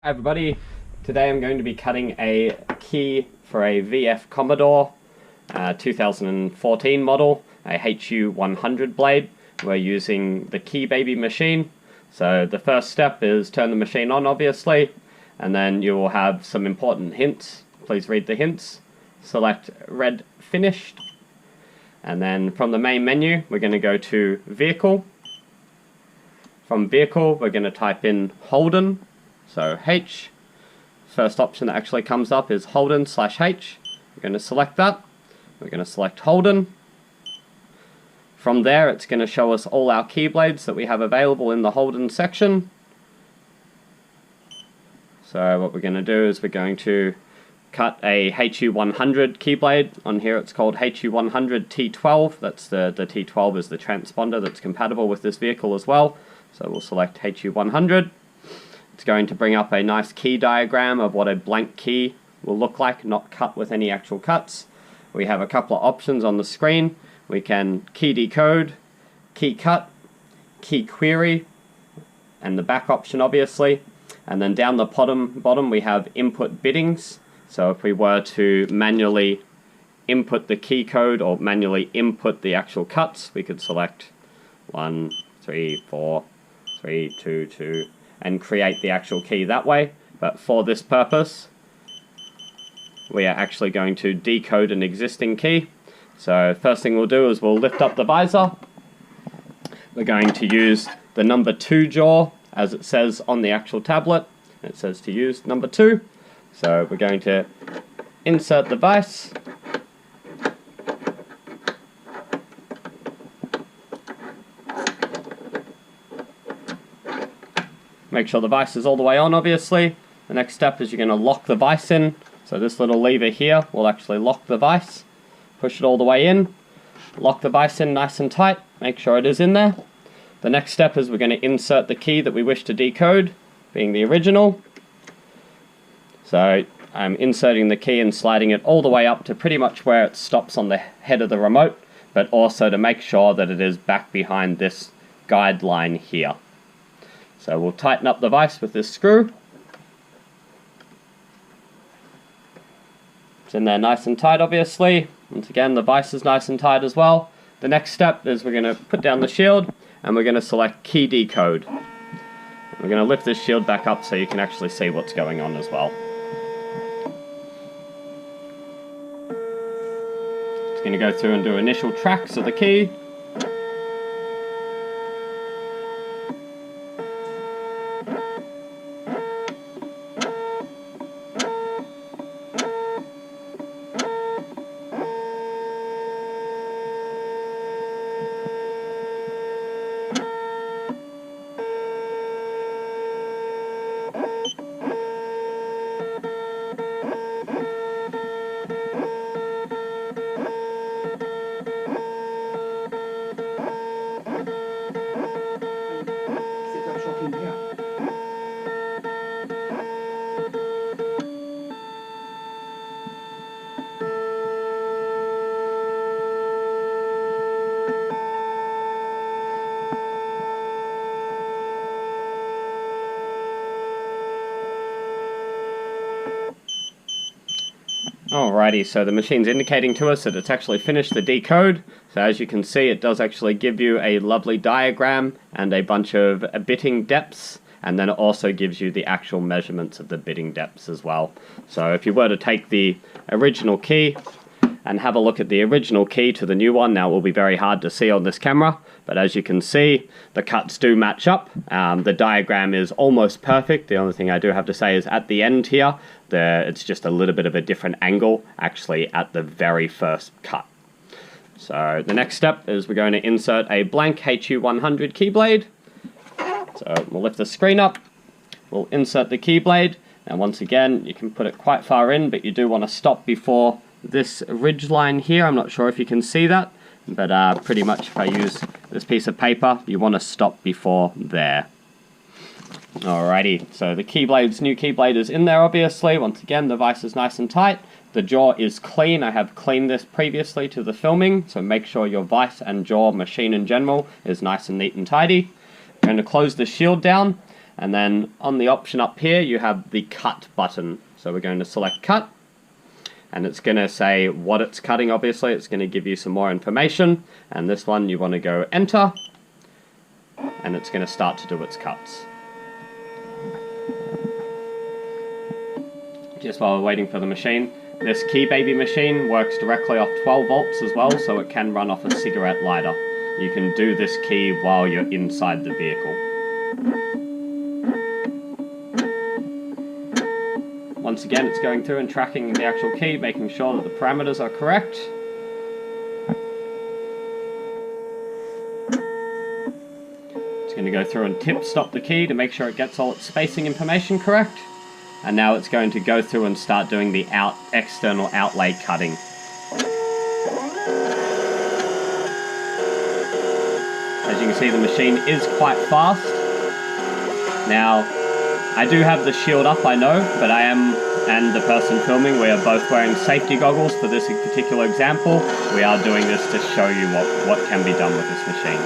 Hi everybody, today I'm going to be cutting a key for a VF Commodore 2014 model, a HU100 blade. We're using the Key Baby machine. So the first step is turn the machine on, obviously, and then you will have some important hints. Please read the hints. Select Red Finished, and then from the main menu we're going to go to Vehicle. From Vehicle we're going to type in Holden. So H, first option that actually comes up is Holden/H. We're going to select that. We're going to select Holden. From there it's going to show us all our keyblades that we have available in the Holden section. So what we're going to do is we're going to cut a HU100 keyblade. On here it's called HU100 T12. That's the T12 is the transponder that's compatible with this vehicle as well. So we'll select HU100. It's going to bring up a nice key diagram of what a blank key will look like, not cut with any actual cuts. We have a couple of options on the screen. We can key decode, key cut, key query, and the back option obviously. And then down the bottom we have input biddings. So if we were to manually input the key code or manually input the actual cuts, we could select 1, 3, 4, 3, 2, 2, and create the actual key that way. But for this purpose we are actually going to decode an existing key. So first thing we'll do is we'll lift up the visor. We're going to use the number 2 jaw as it says on the actual tablet. It says to use number 2. So we're going to insert the vise. Make sure the vise is all the way on, obviously. The next step is you're going to lock the vise in. So this little lever here will actually lock the vise. Push it all the way in. Lock the vise in nice and tight. Make sure it is in there. The next step is we're going to insert the key that we wish to decode, being the original. So I'm inserting the key and sliding it all the way up to pretty much where it stops on the head of the remote, but also to make sure that it is back behind this guide line here. So we'll tighten up the vise with this screw. It's in there nice and tight, obviously. Once again, the vise is nice and tight as well. The next step is we're going to put down the shield and we're going to select Key Decode. We're going to lift this shield back up so you can actually see what's going on as well. It's going to go through and do initial tracks of the key. Alrighty, so the machine's indicating to us that it's actually finished the decode. So as you can see, it does actually give you a lovely diagram and a bunch of bitting depths, and then it also gives you the actual measurements of the bitting depths as well. So if you were to take the original key and have a look at the original key to the new one, now it will be very hard to see on this camera, but as you can see, the cuts do match up. The diagram is almost perfect. The only thing I do have to say is at the end here, it's just a little bit of a different angle actually at the very first cut. So the next step is we're going to insert a blank HU100 keyblade. So we'll lift the screen up, we'll insert the keyblade, and once again you can put it quite far in, but you do want to stop before this ridge line here. I'm not sure if you can see that, but pretty much if I use this piece of paper, you want to stop before there. Alrighty, so the new keyblade is in there obviously. Once again, the vise is nice and tight. The jaw is clean. I have cleaned this previously to the filming, so make sure your vise and jaw machine in general is nice and neat and tidy. I'm going to close the shield down, And then on the option up here, you have the cut button. So we're going to select cut, and it's going to say what it's cutting, obviously. It's going to give you some more information. And this one, you want to go enter, and it's going to start to do its cuts. Just while we're waiting for the machine, this Key Baby machine works directly off 12 volts as well, so it can run off a cigarette lighter. You can do this key while you're inside the vehicle. Once again, it's going through and tracking the actual key, making sure that the parameters are correct. It's going to go through and tip-stop the key to make sure it gets all its spacing information correct. And now it's going to go through and start doing the external outlay cutting. As you can see, the machine is quite fast. Now, I do have the shield up, I know, but I am, and the person filming, we are both wearing safety goggles for this particular example. We are doing this to show you what can be done with this machine.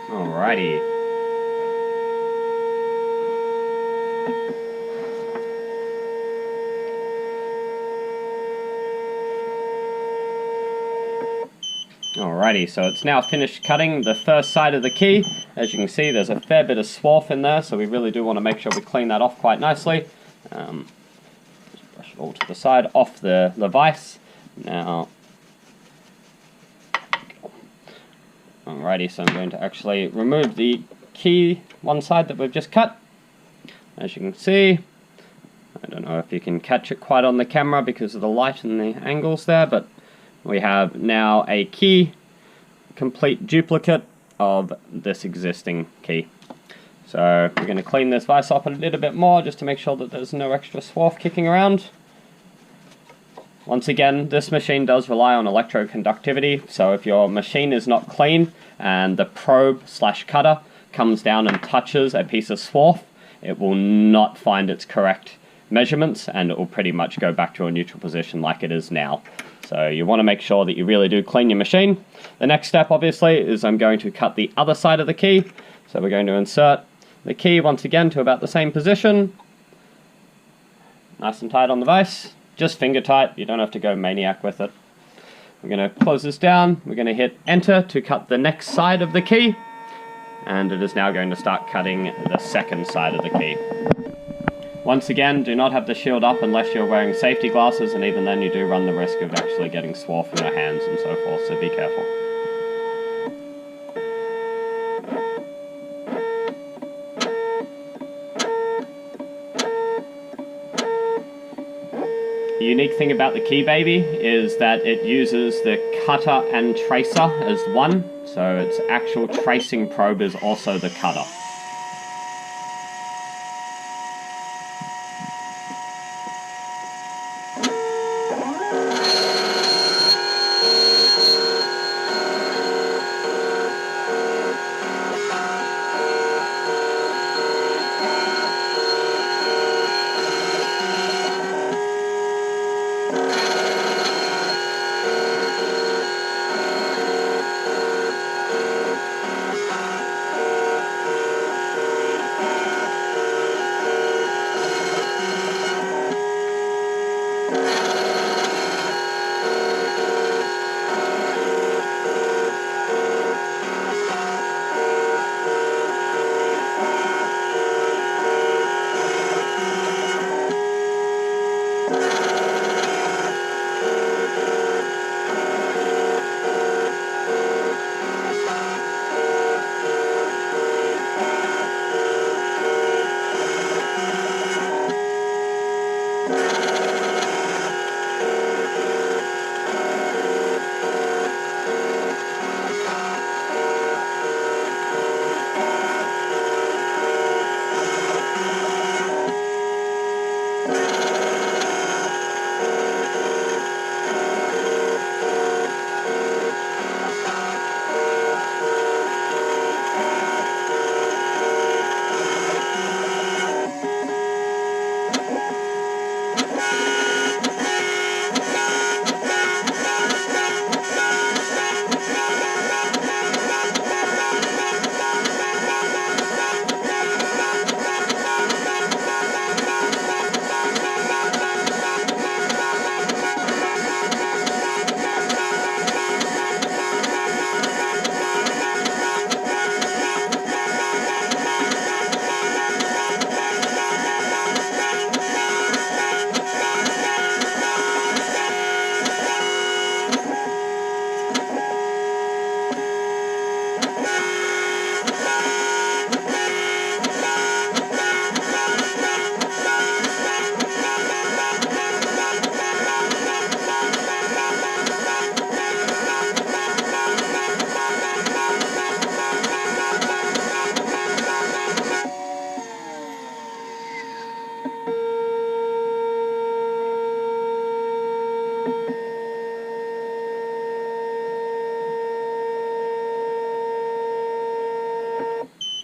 Alrighty. Alrighty, so it's now finished cutting the first side of the key. As you can see, there's a fair bit of swarf in there, so we really do want to make sure we clean that off quite nicely. Just brush it all to the side, off the vise. Now, alrighty, so I'm going to actually remove the key one side that we've just cut. As you can see, I don't know if you can catch it quite on the camera because of the light and the angles there, but we have now a key, complete duplicate of this existing key. So we're going to clean this vise up a little bit more just to make sure that there's no extra swarf kicking around. Once again, this machine does rely on electroconductivity, so if your machine is not clean and the probe/cutter comes down and touches a piece of swarf, it will not find its correct measurements and it will pretty much go back to a neutral position like it is now. So you want to make sure that you really do clean your machine. The next step, obviously, is I'm going to cut the other side of the key. So we're going to insert the key once again to about the same position. Nice and tight on the vise. Just finger tight, you don't have to go maniac with it. We're going to close this down. We're going to hit enter to cut the next side of the key. And it is now going to start cutting the second side of the key. Once again, do not have the shield up unless you're wearing safety glasses, and even then you do run the risk of actually getting swarf in your hands and so forth, so be careful. The unique thing about the Key Baby is that it uses the cutter and tracer as one, so its actual tracing probe is also the cutter.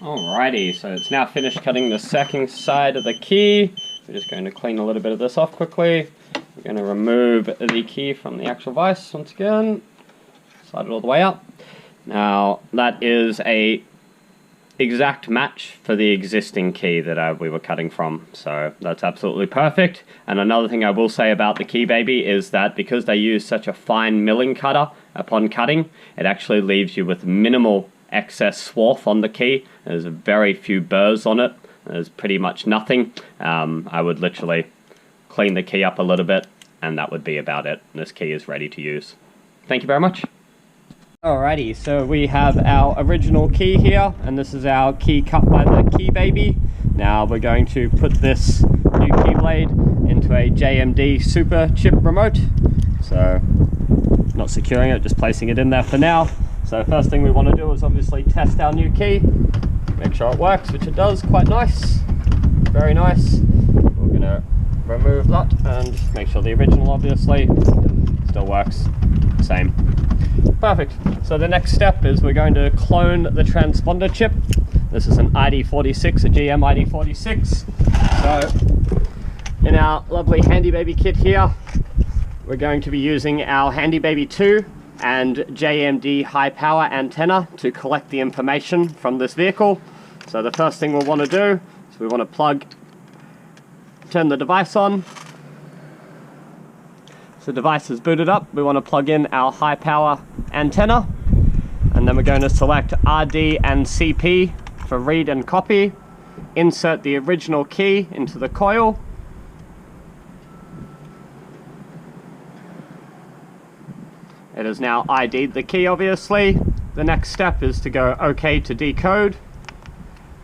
Alrighty, so it's now finished cutting the second side of the key. We're just going to clean a little bit of this off quickly. We're going to remove the key from the actual vise once again. Slide it all the way up. Now, that is a exact match for the existing key that we were cutting from, so that's absolutely perfect. And another thing I will say about the Key Baby is that because they use such a fine milling cutter upon cutting, it actually leaves you with minimal excess swarf on the key. There's very few burrs on it. There's pretty much nothing. I would literally clean the key up a little bit and that would be about it. This key is ready to use. Thank you very much. Alrighty, so we have our original key here, and this is our key cut by the Key Baby. Now we're going to put this new keyblade into a JMD Super chip remote. So, not securing it, just placing it in there for now. So first thing we want to do is obviously test our new key, make sure it works, which it does, quite nice, very nice. We're going to remove that and make sure the original obviously still works, same. Perfect. So the next step is we're going to clone the transponder chip. This is an ID46, a GM ID46. So in our lovely Handy Baby kit here, we're going to be using our Handy Baby 2 and JMD high power antenna to collect the information from this vehicle. So the first thing we'll want to do is we want to turn the device on. So the device is booted up, we want to plug in our high power antenna, and then we're going to select RD and CP for read and copy, insert the original key into the coil. It has now ID'd the key, obviously. The next step is to go OK to decode.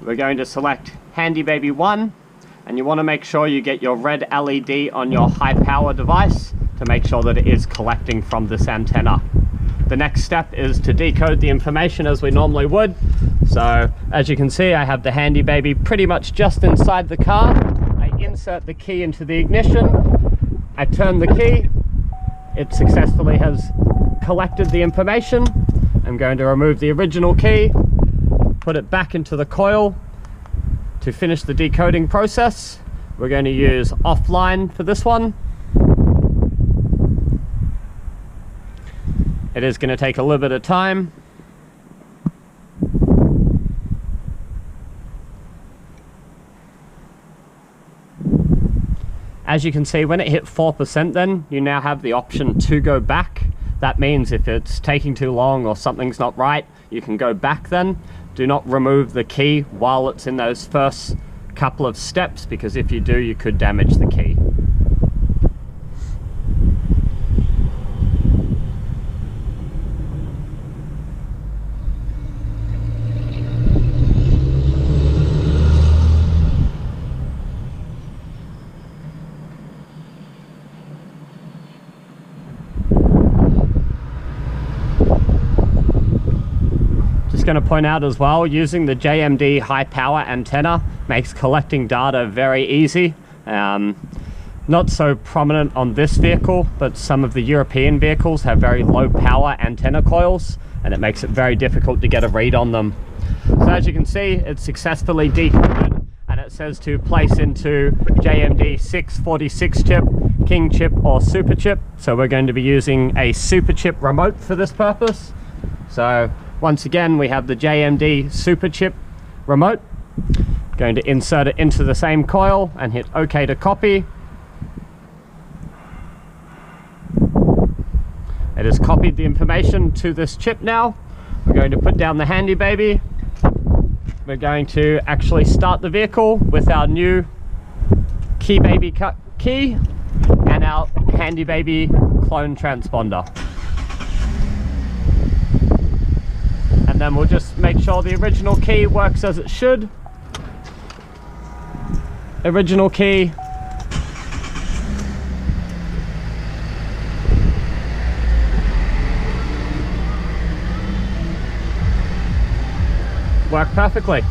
We're going to select Handy Baby 1, and you want to make sure you get your red LED on your high power device to make sure that it is collecting from this antenna. The next step is to decode the information as we normally would. So as you can see, I have the Handy Baby pretty much just inside the car. I insert the key into the ignition. I turn the key. It successfully has collected the information. I'm going to remove the original key, put it back into the coil to finish the decoding process. We're going to use offline for this one. It is going to take a little bit of time. As you can see, when it hit 4%, then you now have the option to go back. That means if it's taking too long or something's not right, you can go back then. Do not remove the key while it's in those first couple of steps, because if you do, you could damage the key. Going to point out as well, using the JMD high power antenna makes collecting data very easy. Not so prominent on this vehicle, but some of the European vehicles have very low power antenna coils, and it makes it very difficult to get a read on them. So as you can see, it's successfully decoded, and it says to place into JMD 646 chip, King chip or Super chip. So we're going to be using a Super chip remote for this purpose. So once again, we have the JMD Super Chip remote. Going to insert it into the same coil and hit OK to copy. It has copied the information to this chip now. We're going to put down the Handy Baby. We're going to actually start the vehicle with our new Key Baby cut key and our Handy Baby clone transponder. And then we'll just make sure the original key works as it should. Original key. Work perfectly.